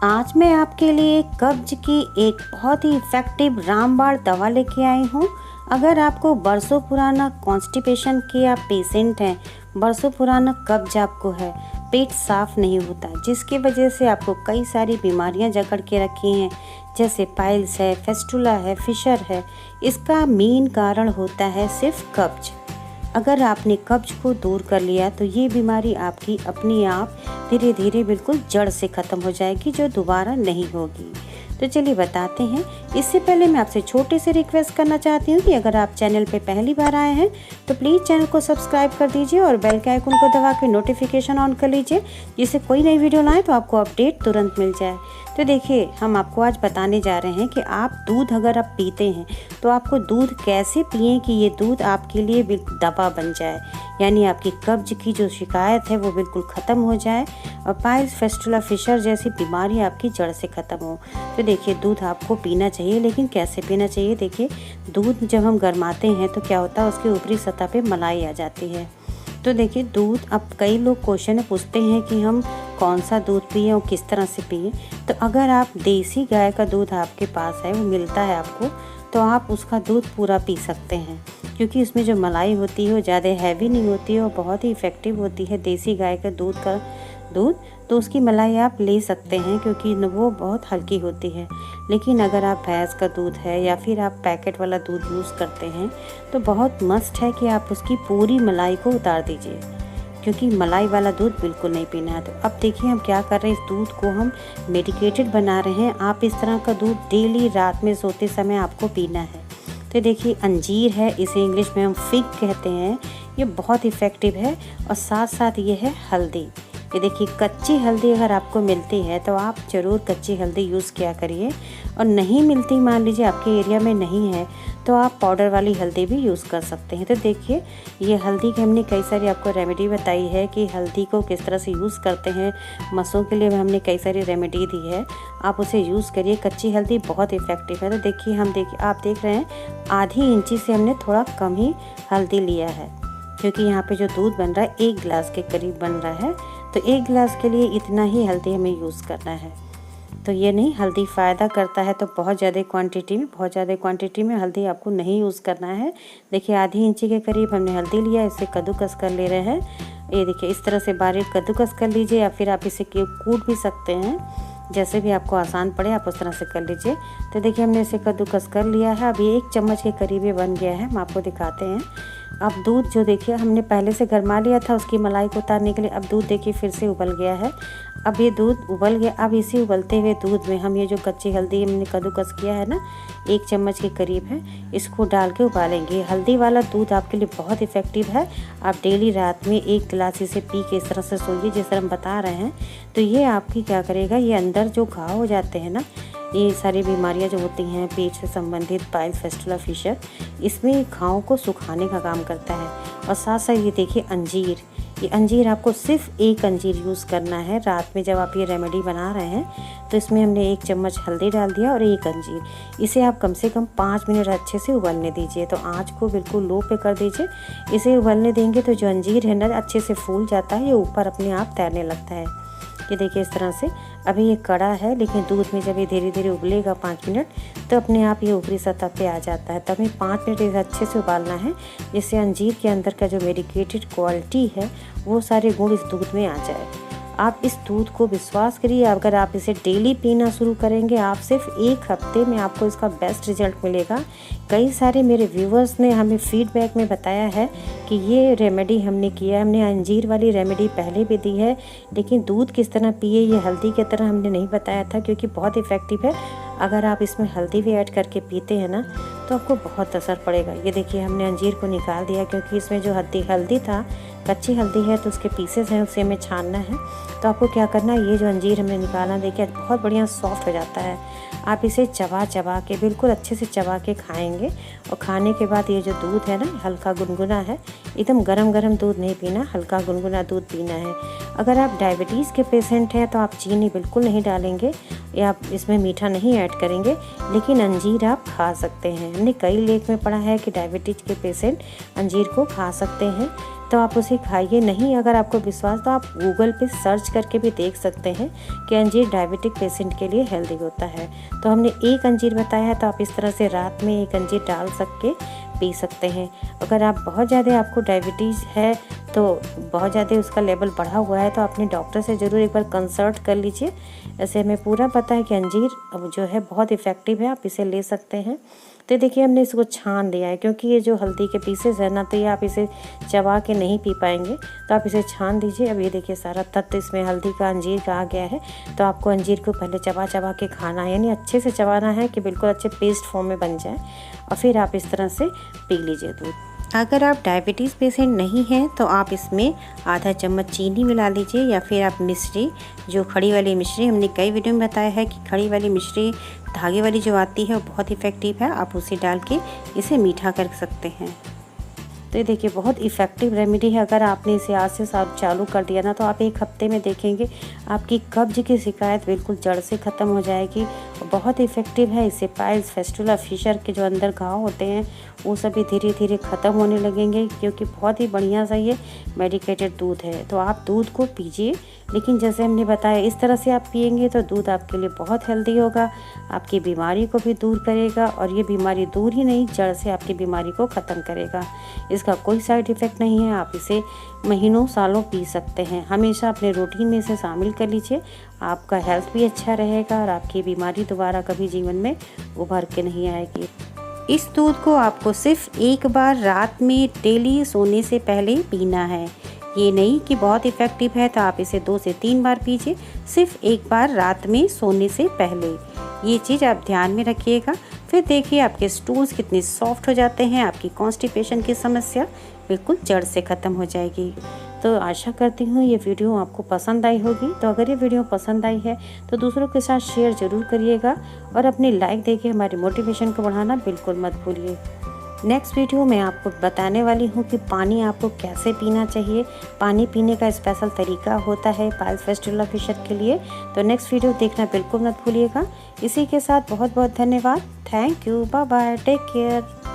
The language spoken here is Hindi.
आज मैं आपके लिए कब्ज की एक बहुत ही इफ़ेक्टिव रामबाण दवा लेके आई हूँ। अगर आपको बरसों पुराना कॉन्स्टिपेशन के आप पेशेंट हैं, बरसों पुराना कब्ज आपको है, पेट साफ नहीं होता, जिसकी वजह से आपको कई सारी बीमारियां जकड़ के रखी हैं, जैसे पाइल्स है, फेस्टुला है, फिशर है। इसका मेन कारण होता है सिर्फ कब्ज। अगर आपने कब्ज को दूर कर लिया तो ये बीमारी आपकी अपने आप धीरे धीरे बिल्कुल जड़ से ख़त्म हो जाएगी, जो दोबारा नहीं होगी। तो चलिए बताते हैं। इससे पहले मैं आपसे छोटे से रिक्वेस्ट करना चाहती हूँ कि अगर आप चैनल पे पहली बार आए हैं तो प्लीज़ चैनल को सब्सक्राइब कर दीजिए और बेल के आइकन को दबा के नोटिफिकेशन ऑन कर लीजिए, जिससे कोई नई वीडियो लाएँ तो आपको अपडेट तुरंत मिल जाए। तो देखिए, हम आपको आज बताने जा रहे हैं कि आप दूध अगर आप पीते हैं तो आपको दूध कैसे पिएं कि ये दूध आपके लिए बिल्कुल दवा बन जाए, यानी आपकी कब्ज की जो शिकायत है वो बिल्कुल ख़त्म हो जाए और पाइल्स, फेस्टुला, फिशर जैसी बीमारी आपकी जड़ से ख़त्म हो। तो देखिए, दूध आपको पीना चाहिए, लेकिन कैसे पीना चाहिए। देखिए, दूध जब हम गरमाते हैं तो क्या होता है, उसकी ऊपरी सतह पे मलाई आ जाती है। तो देखिए, दूध, अब कई लोग क्वेश्चन पूछते हैं कि हम कौन सा दूध पिए और किस तरह से पिए। तो अगर आप देसी गाय का दूध आपके पास है, वो मिलता है आपको, तो आप उसका दूध पूरा पी सकते हैं, क्योंकि उसमें जो मलाई होती है वो ज़्यादा हैवी नहीं होती है और बहुत ही इफ़ेक्टिव होती है देसी गाय के दूध का दूध। तो उसकी मलाई आप ले सकते हैं, क्योंकि वो बहुत हल्की होती है। लेकिन अगर आप भैंस का दूध है या फिर आप पैकेट वाला दूध यूज़ करते हैं तो बहुत मस्ट है कि आप उसकी पूरी मलाई को उतार दीजिए, क्योंकि मलाई वाला दूध बिल्कुल नहीं पीना है। तो अब देखिए, हम क्या कर रहे हैं, इस दूध को हम मेडिकेटेड बना रहे हैं। आप इस तरह का दूध डेली रात में सोते समय आपको पीना है। तो देखिए, अंजीर है, इसे इंग्लिश में हम फिग कहते हैं, ये बहुत इफ़ेक्टिव है। और साथ साथ ये है हल्दी। ये देखिए, कच्ची हल्दी अगर आपको मिलती है तो आप ज़रूर कच्ची हल्दी यूज़ किया करिए, और नहीं मिलती, मान लीजिए आपके एरिया में नहीं है, तो आप पाउडर वाली हल्दी भी यूज़ कर सकते हैं। तो देखिए, ये हल्दी की हमने कई सारी आपको रेमेडी बताई है कि हल्दी को किस तरह से यूज़ करते हैं। मसों के लिए हमने कई सारी रेमेडी दी है, आप उसे यूज़ करिए। कच्ची हल्दी बहुत इफ़ेक्टिव है। तो देखिए, आप देख रहे हैं, आधी इंची से हमने थोड़ा कम ही हल्दी लिया है, क्योंकि यहाँ पे जो दूध बन रहा है 1 गिलास के करीब बन रहा है। तो 1 गिलास के लिए इतना ही हल्दी हमें यूज़ करना है। तो ये नहीं, हल्दी फ़ायदा करता है तो बहुत ज़्यादा क्वांटिटी में हल्दी आपको नहीं यूज़ करना है। देखिए, आधी इंची के करीब हमने हल्दी लिया, इसे कद्दूकस कर ले रहे हैं। ये देखिए, इस तरह से बारीक कद्दूकस कर लीजिए, या फिर आप इसे कूट भी सकते हैं, जैसे भी आपको आसान पड़े आप उस तरह से कर लीजिए। तो देखिए, हमने इसे कद्दूकस कर लिया है। अभी 1 चम्मच के करीब ये बन गया है, हम आपको दिखाते हैं। अब दूध जो देखिए हमने पहले से गरमा लिया था उसकी मलाई को उतारने के लिए, अब दूध देखिए फिर से उबल गया है। अब ये दूध उबल गया। अब इसी उबलते हुए दूध में हम ये जो कच्ची हल्दी हमने कद्दूकस किया है ना, 1 चम्मच के करीब है, इसको डाल के उबालेंगे। हल्दी वाला दूध आपके लिए बहुत इफ़ेक्टिव है। आप डेली रात में 1 गिलास इसे पी के इस तरह से सोइए, जिस तरह हम बता रहे हैं। तो ये आपकी क्या करेगा, ये अंदर जो घाव हो जाते हैं ना, ये सारी बीमारियां जो होती हैं पेट से संबंधित, पाइल्स, फेस्टुला, फिशर, इसमें घावों को सुखाने का काम करता है। और साथ साथ ये देखिए अंजीर, ये अंजीर आपको सिर्फ 1 अंजीर यूज़ करना है रात में जब आप ये रेमेडी बना रहे हैं। तो इसमें हमने 1 चम्मच हल्दी डाल दिया और 1 अंजीर। इसे आप कम से कम 5 मिनट अच्छे से उबलने दीजिए। तो आँच को बिल्कुल लो पे कर दीजिए। इसे उबलने देंगे तो जो अंजीर है ना, अच्छे से फूल जाता है, ये ऊपर अपने आप तैरने लगता है। ये देखिए, इस तरह से अभी ये कड़ा है, लेकिन दूध में जब ये धीरे धीरे उबलेगा 5 मिनट, तो अपने आप ये ऊपरी सतह पे आ जाता है। तब हमें 5 मिनट इसे अच्छे से उबालना है, जिससे अंजीर के अंदर का जो मेडिकेटेड क्वालिटी है वो सारे गुण इस दूध में आ जाए। आप इस दूध को, विश्वास करिए, अगर आप इसे डेली पीना शुरू करेंगे, आप सिर्फ 1 हफ्ते में आपको इसका बेस्ट रिजल्ट मिलेगा। कई सारे मेरे व्यूवर्स ने हमें फीडबैक में बताया है कि ये रेमेडी हमने किया, हमने अंजीर वाली रेमेडी पहले भी दी है, लेकिन दूध किस तरह पिए ये हल्दी की तरह हमने नहीं बताया था, क्योंकि बहुत इफ़ेक्टिव है। अगर आप इसमें हल्दी भी ऐड करके पीते हैं ना, तो आपको बहुत असर पड़ेगा। ये देखिए, हमने अंजीर को निकाल दिया, क्योंकि इसमें जो हल्दी था, कच्ची हल्दी है, तो उसके पीसेस हैं, उसे हमें छानना है। तो आपको क्या करना है, ये जो अंजीर हमने निकाला, देखिए बहुत बढ़िया सॉफ्ट हो जाता है। आप इसे चबा चबा के, बिल्कुल अच्छे से चबा के खाएंगे। और खाने के बाद ये जो दूध है ना, हल्का गुनगुना है, एकदम गरम गरम दूध नहीं पीना, हल्का गुनगुना दूध पीना है। अगर आप डायबिटीज़ के पेशेंट हैं तो आप चीनी बिल्कुल नहीं डालेंगे, या आप इसमें मीठा नहीं ऐड करेंगे, लेकिन अंजीर आप खा सकते हैं। हमने कई लेख में पढ़ा है कि डायबिटीज़ के पेशेंट अंजीर को खा सकते हैं। तो आप उसे खाइए। नहीं अगर आपको विश्वास तो आप गूगल पे सर्च करके भी देख सकते हैं कि अंजीर डायबिटिक पेशेंट के लिए हेल्दी होता है। तो हमने एक अंजीर बताया है, तो आप इस तरह से रात में एक अंजीर डाल सके पी सकते हैं। अगर आप बहुत ज़्यादा आपको डायबिटीज़ है, तो बहुत ज़्यादा उसका लेवल बढ़ा हुआ है, तो अपने डॉक्टर से ज़रूर एक बार कंसल्ट कर लीजिए। ऐसे हमें पूरा पता है कि अंजीर अब जो है बहुत इफ़ेक्टिव है, आप इसे ले सकते हैं। तो देखिए हमने इसको छान दिया है, क्योंकि ये जो हल्दी के पीसेस है ना, तो ये आप इसे चबा के नहीं पी पाएंगे, तो आप इसे छान दीजिए। अब ये देखिए सारा तत्व इसमें हल्दी का अंजीर का आ गया है। तो आपको अंजीर को पहले चबा चबा के खाना है, यानी अच्छे से चबाना है कि बिल्कुल अच्छे पेस्ट फॉर्म में बन जाए, और फिर आप इस तरह से पी लीजिए दूध। अगर आप डायबिटीज़ पेशेंट नहीं हैं तो आप इसमें आधा चम्मच चीनी मिला लीजिए, या फिर आप मिश्री, जो खड़ी वाली मिश्री, हमने कई वीडियो में बताया है कि खड़ी वाली मिश्री धागे वाली जो आती है वो बहुत इफ़ेक्टिव है, आप उसे डाल के इसे मीठा कर सकते हैं। तो ये देखिए बहुत इफ़ेक्टिव रेमेडी है। अगर आपने इसे आज से चालू कर दिया ना, तो आप एक हफ्ते में देखेंगे आपकी कब्ज की शिकायत बिल्कुल जड़ से ख़त्म हो जाएगी। बहुत इफ़ेक्टिव है। इससे पाइल्स, फेस्टुला, फिशर के जो अंदर घाव होते हैं वो सभी धीरे धीरे ख़त्म होने लगेंगे, क्योंकि बहुत ही बढ़िया सा ये मेडिकेटेड दूध है। तो आप दूध को पीजिए, लेकिन जैसे हमने बताया इस तरह से आप पिएंगे तो दूध आपके लिए बहुत हेल्दी होगा, आपकी बीमारी को भी दूर करेगा, और ये बीमारी दूर ही नहीं, जड़ से आपकी बीमारी को ख़त्म करेगा। इसका कोई साइड इफ़ेक्ट नहीं है, आप इसे महीनों सालों पी सकते हैं। हमेशा अपने रूटीन में इसे शामिल कर लीजिए, आपका हेल्थ भी अच्छा रहेगा और आपकी बीमारी दोबारा कभी जीवन में उभर के नहीं आएगी। इस दूध को आपको सिर्फ एक बार रात में डेली सोने से पहले पीना है। ये नहीं कि बहुत इफ़ेक्टिव है तो आप इसे 2 से 3 बार पीजिए, सिर्फ एक बार रात में सोने से पहले। ये चीज़ आप ध्यान में रखिएगा। फिर देखिए आपके स्टूल्स कितने सॉफ्ट हो जाते हैं, आपकी कॉन्स्टिपेशन की समस्या बिल्कुल जड़ से ख़त्म हो जाएगी। तो आशा करती हूँ ये वीडियो आपको पसंद आई होगी। तो अगर ये वीडियो पसंद आई है तो दूसरों के साथ शेयर ज़रूर करिएगा, और अपनी लाइक देके हमारी मोटिवेशन को बढ़ाना बिल्कुल मत भूलिए। नेक्स्ट वीडियो में आपको बताने वाली हूँ कि पानी आपको कैसे पीना चाहिए। पानी पीने का स्पेशल तरीका होता है पाइल्स, फेस्टुला, फिशर के लिए। तो नेक्स्ट वीडियो देखना बिल्कुल मत भूलिएगा। इसी के साथ बहुत बहुत धन्यवाद। Thank you, bye bye, take care.